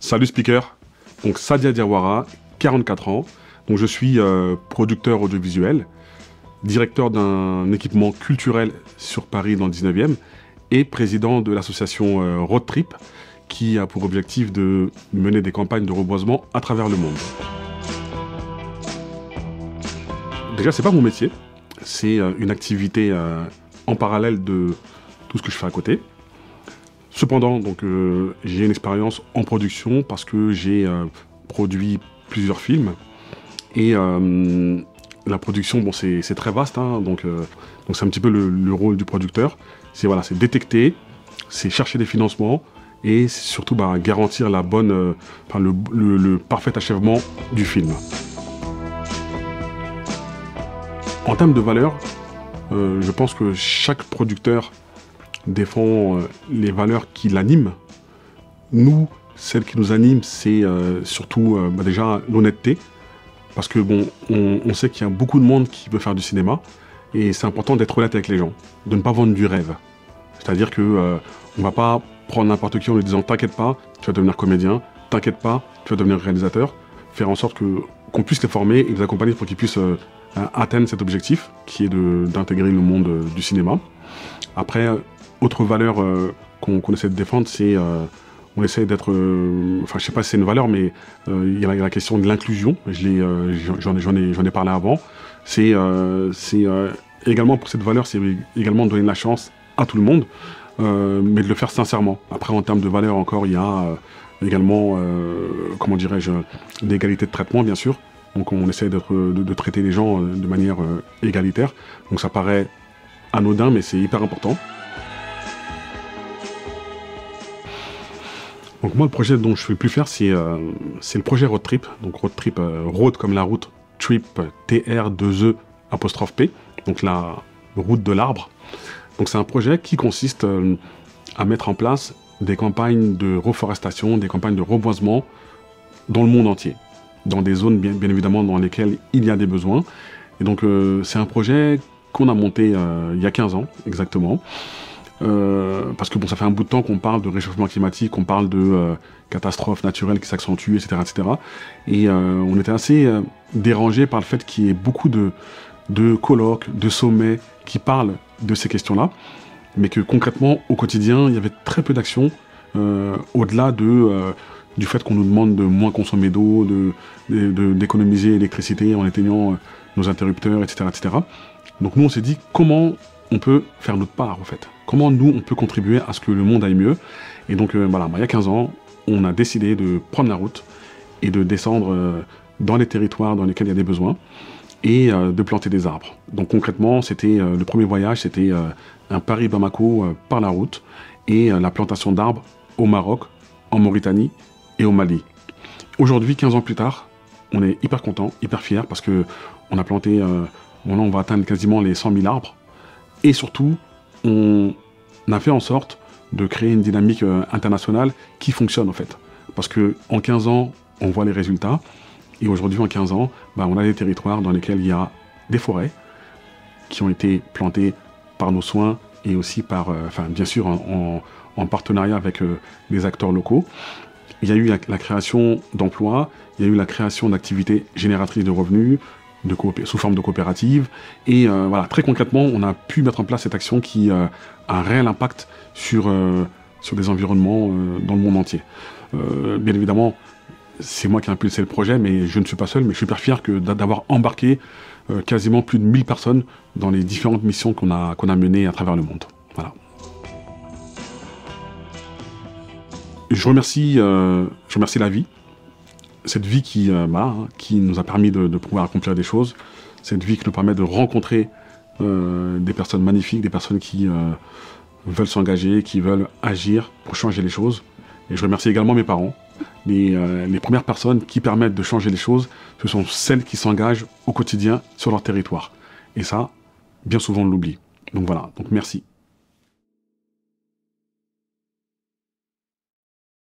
Salut speaker, donc Sadia Diawara, 44 ans, donc je suis producteur audiovisuel, directeur d'un équipement culturel sur Paris dans le 19e et président de l'association Road Trip qui a pour objectif de mener des campagnes de reboisement à travers le monde. Déjà, c'est pas mon métier, c'est une activité en parallèle de tout ce que je fais à côté. Cependant, j'ai une expérience en production parce que j'ai produit plusieurs films et la production, bon, c'est très vaste, hein, donc c'est un petit peu le rôle du producteur. C'est voilà, c'est détecter, c'est chercher des financements et surtout garantir la bonne, le parfait achèvement du film. En termes de valeur, je pense que chaque producteur défend les valeurs qui l'animent. Nous, celles qui nous animent, c'est surtout déjà l'honnêteté, parce que bon, on sait qu'il y a beaucoup de monde qui veut faire du cinéma, et c'est important d'être honnête avec les gens, de ne pas vendre du rêve. C'est-à-dire que on va pas prendre n'importe qui en lui disant t'inquiète pas, tu vas devenir comédien, t'inquiète pas, tu vas devenir réalisateur, faire en sorte qu'on puisse les former et les accompagner pour qu'ils puissent atteindre cet objectif, qui est d'intégrer le monde du cinéma. Après, autre valeur qu'on essaie de défendre, c'est on essaie d'être, enfin je sais pas si c'est une valeur, mais il y a la question de l'inclusion. J'en ai parlé avant. C'est également pour cette valeur, c'est également de donner la chance à tout le monde, mais de le faire sincèrement. Après, en termes de valeur encore, il y a également, comment dirais-je, l'égalité de traitement, bien sûr. Donc on essaie de traiter les gens de manière égalitaire. Donc ça paraît anodin, mais c'est hyper important. Donc moi, le projet dont je ne vais plus faire, c'est le projet Road Trip. Donc Road Trip, road comme la route, trip, TR2E''P, donc la route de l'arbre. Donc c'est un projet qui consiste à mettre en place des campagnes de reforestation, des campagnes de reboisement dans le monde entier, dans des zones bien évidemment dans lesquelles il y a des besoins. Et donc c'est un projet qu'on a monté il y a 15 ans exactement. Parce que bon, ça fait un bout de temps qu'on parle de réchauffement climatique, qu'on parle de catastrophes naturelles qui s'accentuent, etc., etc. Et on était assez dérangés par le fait qu'il y ait beaucoup de colloques, de sommets qui parlent de ces questions-là, mais que concrètement, au quotidien, il y avait très peu d'actions au-delà du fait qu'on nous demande de moins consommer d'eau, d'économiser l'électricité en éteignant nos interrupteurs, etc., etc. Donc nous, on s'est dit comment on peut faire notre part, en fait. Comment nous, on peut contribuer à ce que le monde aille mieux. Et donc, voilà, il y a 15 ans, on a décidé de prendre la route et de descendre dans les territoires dans lesquels il y a des besoins et de planter des arbres. Donc concrètement, c'était le premier voyage, c'était un Paris-Bamako par la route et la plantation d'arbres au Maroc, en Mauritanie et au Mali. Aujourd'hui, 15 ans plus tard, on est hyper content, hyper fier parce que on a planté, bon là on va atteindre quasiment les 100 000 arbres. Et surtout, on a fait en sorte de créer une dynamique internationale qui fonctionne en fait. Parce qu'en 15 ans, on voit les résultats. Et aujourd'hui, en 15 ans, on a des territoires dans lesquels il y a des forêts qui ont été plantées par nos soins et aussi par, bien sûr, en partenariat avec les acteurs locaux. Il y a eu la création d'emplois, il y a eu la création d'activités génératrices de revenus, sous forme de coopérative. Et voilà, très concrètement, on a pu mettre en place cette action qui a un réel impact sur des environnements dans le monde entier. Bien évidemment, c'est moi qui ai impulsé le projet, mais je ne suis pas seul, mais je suis hyper fier d'avoir embarqué quasiment plus de 1000 personnes dans les différentes missions qu'on a menées à travers le monde. Voilà. Je remercie la vie. Cette vie qui nous a permis de pouvoir accomplir des choses, cette vie qui nous permet de rencontrer des personnes magnifiques, des personnes qui veulent s'engager, qui veulent agir pour changer les choses. Et je remercie également mes parents. Les premières personnes qui permettent de changer les choses, ce sont celles qui s'engagent au quotidien sur leur territoire. Et ça, bien souvent on l'oublie. Donc voilà, donc merci.